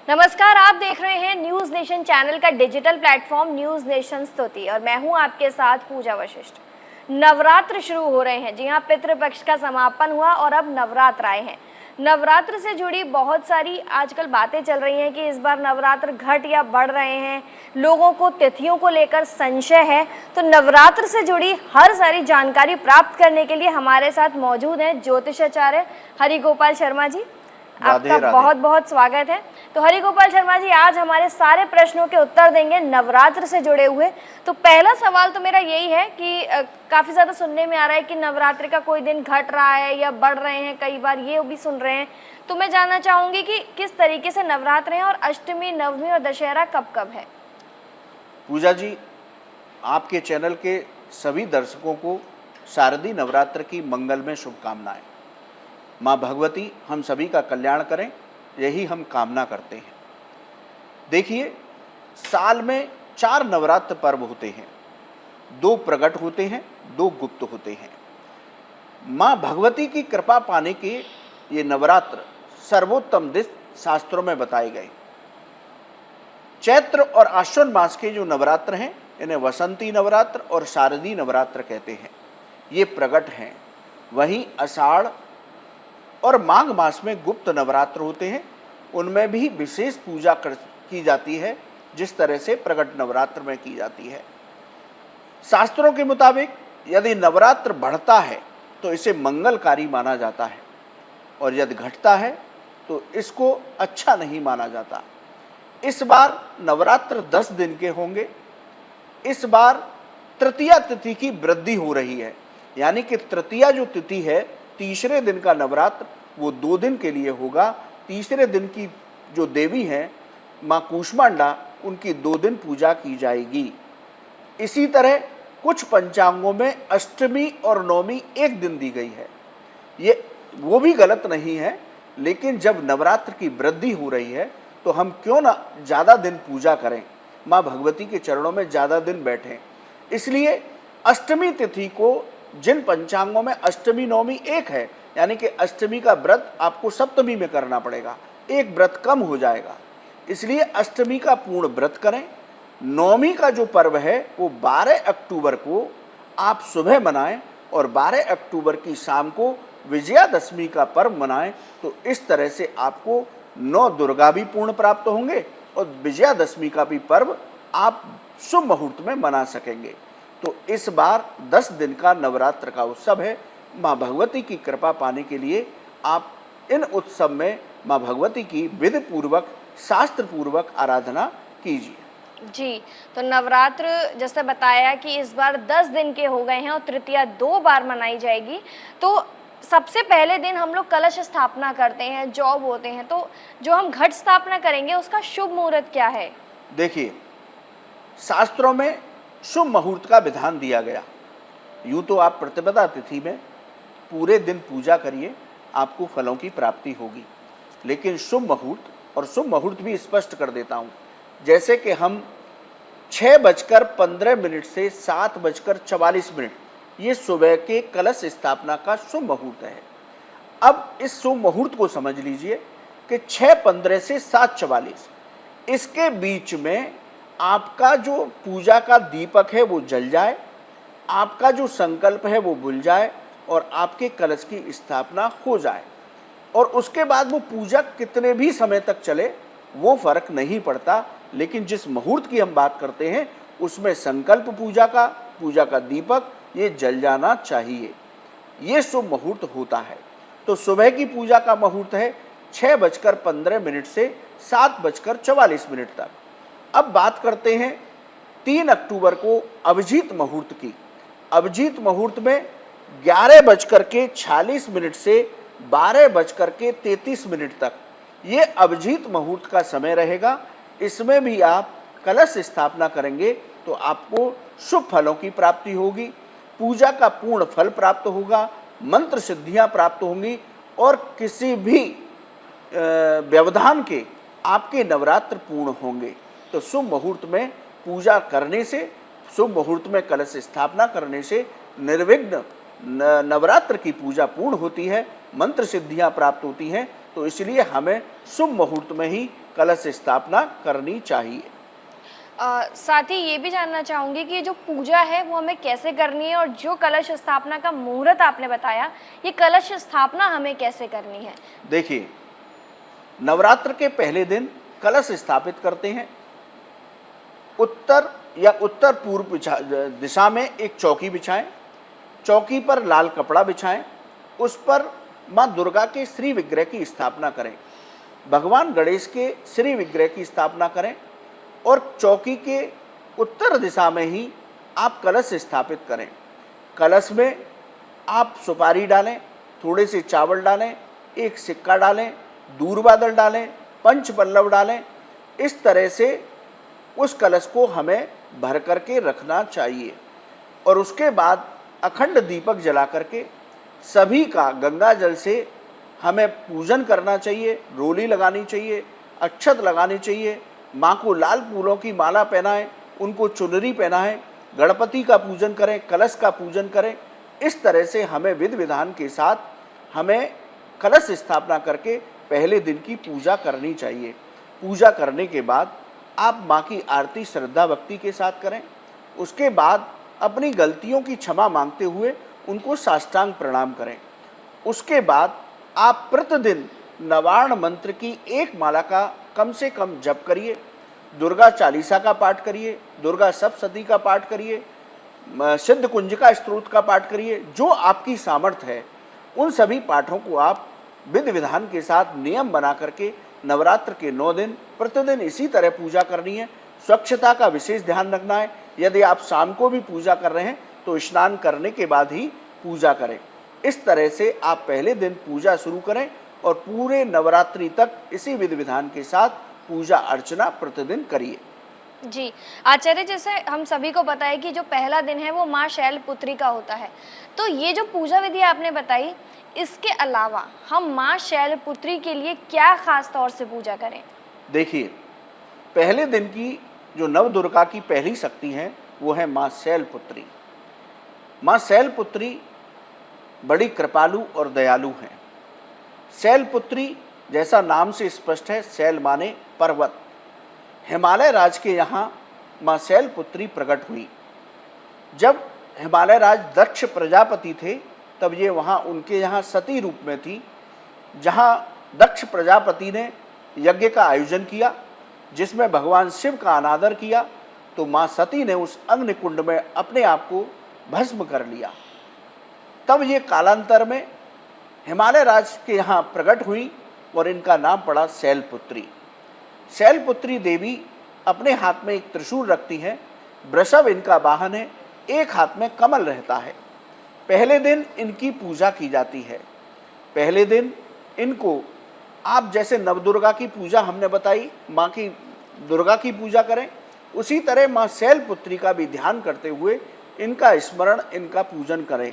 नमस्कार, आप देख रहे हैं न्यूज नेशन चैनल का डिजिटल प्लेटफॉर्म न्यूज नेशन स्तुति और मैं हूं आपके साथ पूजा वशिष्ठ। नवरात्र शुरू हो रहे हैं। जी हां, पितृपक्ष का समापन हुआ और अब नवरात्र आए हैं। नवरात्र से जुड़ी बहुत सारी आजकल बातें चल रही हैं कि इस बार नवरात्र घट या बढ़ रहे हैं। लोगों को तिथियों को लेकर संशय है, तो नवरात्र से जुड़ी हर सारी जानकारी प्राप्त करने के लिए हमारे साथ मौजूद हैं ज्योतिषाचार्य हरिगोपाल शर्मा जी। आपका बहुत बहुत स्वागत है। तो हरिगोपाल शर्मा जी आज हमारे सारे प्रश्नों के उत्तर देंगे नवरात्र से जुड़े हुए। तो पहला सवाल तो मेरा यही है कि काफी ज्यादा सुनने में आ रहा है कि नवरात्रि का कोई दिन घट रहा है या बढ़ रहे हैं, कई बार ये भी सुन रहे हैं। तो मैं जानना चाहूंगी कि किस तरीके से नवरात्र हैं और अष्टमी, नवमी और दशहरा कब कब है। पूजा जी, आपके चैनल के सभी दर्शकों को शारदीय नवरात्र की मंगलमय शुभकामनाएं। माँ भगवती हम सभी का कल्याण करें, यही हम कामना करते हैं। देखिए, साल में 4 नवरात्र पर्व होते हैं। 2 प्रकट होते हैं, 2 गुप्त होते हैं। माँ भगवती की कृपा पाने के ये नवरात्र सर्वोत्तम दिन शास्त्रों में बताए गए। चैत्र और आश्विन मास के जो नवरात्र हैं, इन्हें वसंती नवरात्र और शारदीय नवरात्र कहते हैं। ये प्रकट हैं। वहीं आषाढ़ और माघ मास में गुप्त नवरात्र होते हैं। उनमें भी विशेष पूजा की जाती है, जिस तरह से प्रकट नवरात्र में की जाती है। शास्त्रों के मुताबिक यदि नवरात्र बढ़ता है तो इसे मंगलकारी माना जाता है, और यदि घटता है तो इसको अच्छा नहीं माना जाता। इस बार नवरात्र 10 दिन के होंगे। इस बार तृतीया तिथि की वृद्धि हो रही है, यानी कि तृतीया जो तिथि है, तीसरे दिन का नवरात्र वो 2 दिन के लिए होगा। तीसरे दिन की जो देवी हैं माँ कूष्मांडा, उनकी 2 दिन पूजा की जाएगी। इसी तरह कुछ पंचांगों में अष्टमी और नवमी 1 दिन दी गई है। ये वो भी गलत नहीं है, लेकिन जब नवरात्र की वृद्धि हो रही है तो हम क्यों ना ज़्यादा दिन पूजा करें, माँ भगवती के चरणों में ज़्यादा दिन बैठें। इसलिए अष्टमी तिथि को, जिन पंचांगों में अष्टमी नवमी 1 है, यानी कि अष्टमी का व्रत आपको सप्तमी में करना पड़ेगा, 1 व्रत कम हो जाएगा। इसलिए अष्टमी का पूर्ण व्रत करें। नवमी का जो पर्व है वो 12 अक्टूबर को आप सुबह मनाएं और 12 अक्टूबर की शाम को विजयादशमी का पर्व मनाएं। तो इस तरह से आपको 9 दुर्गा भी पूर्ण प्राप्त होंगे और विजयादशमी का भी पर्व आप शुभ मुहूर्त में मना सकेंगे। तो इस बार 10 दिन का नवरात्र का उत्सव है। माँ भगवती की कृपा पाने के लिए आप इन उत्सव में माँ भगवती की विधि पूर्वक, शास्त्र पूर्वक आराधना कीजिए। जी, तो नवरात्र जैसे बताया कि इस बार 10 दिन के हो गए हैं और तृतीया 2 बार मनाई जाएगी। तो सबसे पहले दिन हम लोग कलश स्थापना करते हैं, जॉब होते हैं, तो जो हम घट स्थापना करेंगे उसका शुभ मुहूर्त क्या है? देखिए, शास्त्रों में शुभ मुहूर्त का विधान दिया गया। यूँ तो आप प्रतिपदा तिथि में पूरे दिन पूजा करिए, आपको फलों की प्राप्ति होगी। लेकिन शुभ मुहूर्त, और शुभ मुहूर्त भी स्पष्ट कर देता हूँ, जैसे कि हम 6:15 से 7:44, ये सुबह के कलश स्थापना का शुभ मुहूर्त है। अब इस शुभ मुहूर्त को समझ लीजिए कि 6:15 से 7:44, इसके बीच में आपका जो पूजा का दीपक है वो जल जाए, आपका जो संकल्प है वो भूल जाए और आपके कलश की स्थापना हो जाए। और उसके बाद वो पूजा कितने भी समय तक चले वो फर्क नहीं पड़ता। लेकिन जिस मुहूर्त की हम बात करते हैं उसमें संकल्प पूजा का दीपक ये जल जाना चाहिए। ये शुभ मुहूर्त होता है। तो सुबह की पूजा का मुहूर्त है 6:15 से 7:44 तक। अब बात करते हैं 3 अक्टूबर को अभिजीत मुहूर्त की। अभिजीत मुहूर्त में 11:46 से 12:33 तक ये अभिजीत मुहूर्त का समय रहेगा। इसमें भी आप कलश स्थापना करेंगे तो आपको शुभ फलों की प्राप्ति होगी, पूजा का पूर्ण फल प्राप्त होगा, मंत्र सिद्धियां प्राप्त होंगी और किसी भी व्यवधान के आपके नवरात्र पूर्ण होंगे। तो शुभ मुहूर्त में पूजा करने से, शुभ मुहूर्त में कलश स्थापना करने से निर्विघ्न नवरात्र की पूजा पूर्ण होती है, मंत्र सिद्धियां प्राप्त होती हैं। तो इसलिए हमें शुभ मुहूर्त में ही कलश स्थापना करनी चाहिए। साथ ही ये भी जानना चाहूँगी कि ये जो पूजा है वो हमें कैसे करनी है, और जो कलश स्थापना का मुहूर्त आपने बताया, ये कलश स्थापना हमें कैसे करनी है? देखिए, नवरात्र के पहले दिन कलश स्थापित करते हैं। उत्तर या उत्तर पूर्व दिशा में एक चौकी बिछाएं। चौकी पर लाल कपड़ा बिछाएं। उस पर माँ दुर्गा के श्री विग्रह की स्थापना करें। भगवान गणेश के श्री विग्रह की स्थापना करें और चौकी के उत्तर दिशा में ही आप कलश स्थापित करें। कलश में आप सुपारी डालें, थोड़े से चावल डालें, एक सिक्का डालें, दूर बादल डालें, पंच पल्लव डालें। इस तरह से उस कलश को हमें भर करके रखना चाहिए और उसके बाद अखंड दीपक जला करके सभी का गंगा जल से हमें पूजन करना चाहिए। रोली लगानी चाहिए, अक्षत लगानी चाहिए, माँ को लाल फूलों की माला पहनाएं, उनको चुनरी पहनाएं, गणपति का पूजन करें, कलश का पूजन करें। इस तरह से हमें विधि विधान के साथ हमें कलश स्थापना करके पहले दिन की पूजा करनी चाहिए। पूजा करने के बाद आप माँ की आरती श्रद्धा भक्ति के साथ करें। उसके बाद अपनी गलतियों की क्षमा मांगते हुए उनको साष्टांग प्रणाम करें। उसके बाद आप प्रतिदिन नवार्ण मंत्र की एक माला का कम से कम जप करिए। दुर्गा चालीसा का पाठ करिए, दुर्गा सप्तशती का पाठ करिए, सिद्ध कुंजिका स्तोत्र का पाठ करिए। जो आपकी सामर्थ्य है उन सभी पाठों को आप विधि विधान के साथ नियम बना करके नवरात्र के 9 दिन प्रतिदिन इसी तरह पूजा करनी है। स्वच्छता का विशेष ध्यान रखना है। यदि आप शाम को भी पूजा कर रहे हैं तो स्नान करने के बाद ही पूजा करें। इस तरह से आप पहले दिन पूजा शुरू करें और पूरे नवरात्रि तक इसी विधि विधान के साथ पूजा अर्चना प्रतिदिन करिए। जी आचार्य, जैसे हम सभी को पता है कि जो पहला दिन है वो माँ शैलपुत्री का होता है, तो ये जो पूजा विधि आपने बताई, इसके अलावा हम माँ शैलपुत्री के लिए क्या खास तौर से पूजा करें? देखिए, पहले दिन की जो नव दुर्गा की पहली शक्ति है वो है माँ शैलपुत्री। माँ शैलपुत्री बड़ी कृपालु और दयालु हैं। शैलपुत्री जैसा नाम से स्पष्ट है, शैल माने पर्वत। हिमालय राज के यहाँ माँ शैलपुत्री प्रकट हुई। जब हिमालय राज दक्ष प्रजापति थे तब ये वहाँ उनके यहाँ सती रूप में थी। जहाँ दक्ष प्रजापति ने यज्ञ का आयोजन किया जिसमें भगवान शिव का अनादर किया, तो माँ सती ने उस अग्निकुंड में अपने आप को भस्म कर लिया। तब ये कालांतर में हिमालय राज के यहाँ प्रकट हुई और इनका नाम पड़ा शैलपुत्री। शैलपुत्री देवी अपने हाथ में एक त्रिशूल रखती हैं, वृषभ इनका वाहन है, एक हाथ में कमल रहता है। पहले दिन इनकी पूजा की जाती है। पहले दिन इनको आप जैसे नवदुर्गा की पूजा हमने बताई, माँ की दुर्गा की पूजा करें, उसी तरह माँ शैलपुत्री का भी ध्यान करते हुए इनका स्मरण, इनका पूजन करें।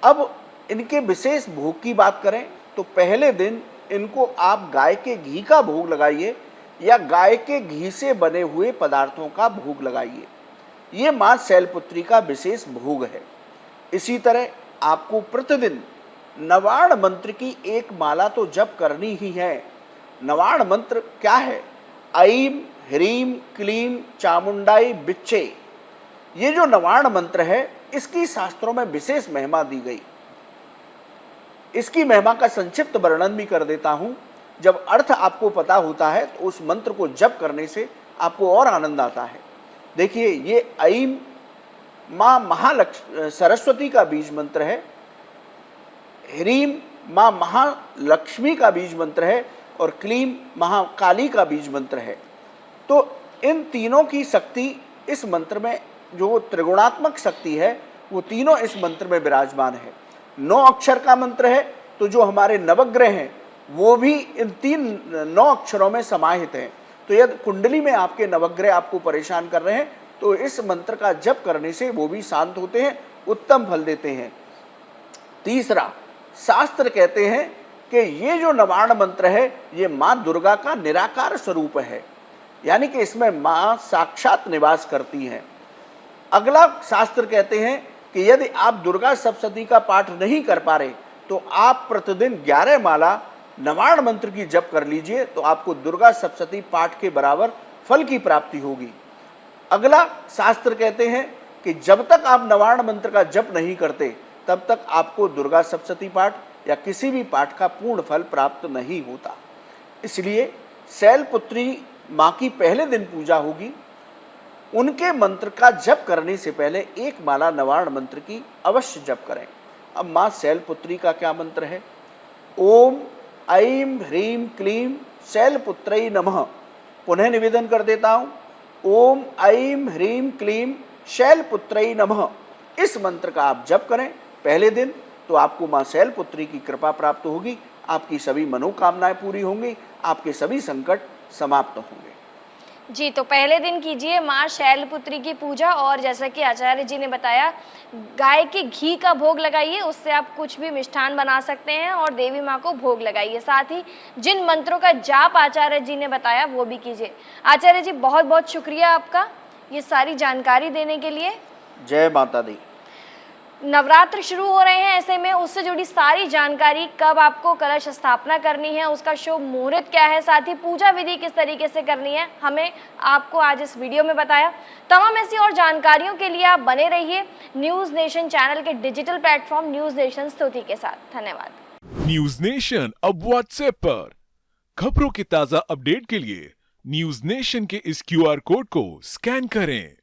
अब इनके विशेष भोग की बात करें तो पहले दिन इनको आप गाय के घी का भोग लगाइए या गाय के घी से बने हुए पदार्थों का भोग लगाइए। ये माँ शैलपुत्री का विशेष भोग है। इसी तरह आपको प्रतिदिन नवार्ण मंत्र की एक माला तो जप करनी ही है। नवार्ण मंत्र क्या है? ऐं ह्रीं क्लीं चामुंडाई बिच्चे। ये जो नवार्ण मंत्र है इसकी शास्त्रों में विशेष महिमा दी गई। इसकी महिमा का संक्षिप्त वर्णन भी कर देता हूँ। जब अर्थ आपको पता होता है तो उस मंत्र को जप करने से आपको और आनंद आता है। देखिए, ये ऐं माँ महालक्ष्मी सरस्वती का बीज मंत्र है, ह्रीं माँ महालक्ष्मी का बीज मंत्र है और क्लीं महाकाली का बीज मंत्र है। तो इन तीनों की शक्ति इस मंत्र में, जो त्रिगुणात्मक शक्ति है, वो तीनों इस मंत्र में विराजमान है। 9 अक्षर का मंत्र है, तो जो हमारे नवग्रह हैं वो भी इन 9 अक्षरों में समाहित हैं। तो यदि कुंडली में आपके नवग्रह आपको परेशान कर रहे हैं तो इस मंत्र का जप करने से वो भी शांत होते हैं, उत्तम फल देते हैं। तीसरा, शास्त्र कहते हैं कि ये जो नवार्ण मंत्र है ये माँ दुर्गा का निराकार स्वरूप है, यानी कि इसमें माँ साक्षात निवास करती हैं। अगला शास्त्र कहते हैं कि यदि आप दुर्गा सप्तशती का पाठ नहीं कर पा रहे तो आप प्रतिदिन 11 माला नवाण मंत्र की जप कर लीजिए तो आपको दुर्गा सप्तशती पाठ के बराबर फल की प्राप्ति होगी। अगला शास्त्र कहते हैं कि जब तक आप नवाण मंत्र का जप नहीं करते तब तक आपको दुर्गा सप्तशती पाठ या किसी भी पाठ का पूर्ण फल प्राप्त नहीं होता। इसलिए शैलपुत्री माँ की पहले दिन पूजा होगी, उनके मंत्र का जप करने से पहले एक माला नवाण मंत्र की अवश्य जप करें। अब माँ शैलपुत्री का क्या मंत्र है? ओम ऐं ह्रीं क्लीं शैलपुत्रै नमः। पुनः निवेदन कर देता हूँ, ओम ऐं ह्रीं क्लीं शैलपुत्रै नमः। इस मंत्र का आप जप करें पहले दिन तो आपको माँ शैलपुत्री की कृपा प्राप्त होगी, आपकी सभी मनोकामनाएं पूरी होंगी, आपके सभी संकट समाप्त होंगे। जी, तो पहले दिन कीजिए माँ शैलपुत्री की पूजा, और जैसा कि आचार्य जी ने बताया गाय के घी का भोग लगाइए, उससे आप कुछ भी मिष्ठान बना सकते हैं और देवी माँ को भोग लगाइए। साथ ही जिन मंत्रों का जाप आचार्य जी ने बताया वो भी कीजिए। आचार्य जी बहुत बहुत शुक्रिया आपका ये सारी जानकारी देने के लिए। जय माता दी। नवरात्र शुरू हो रहे हैं, ऐसे में उससे जुड़ी सारी जानकारी, कब आपको कलश स्थापना करनी है, उसका शुभ मुहूर्त क्या है, साथ ही पूजा विधि किस तरीके से करनी है, हमें आपको आज इस वीडियो में बताया। तमाम ऐसी और जानकारियों के लिए आप बने रहिए न्यूज़ नेशन चैनल के डिजिटल प्लेटफॉर्म न्यूज़ नेशन स्तुति के साथ। धन्यवाद। न्यूज नेशन अब व्हाट्सएप पर खबरों के ताजा अपडेट के लिए न्यूज नेशन के इस QR कोड को स्कैन करें।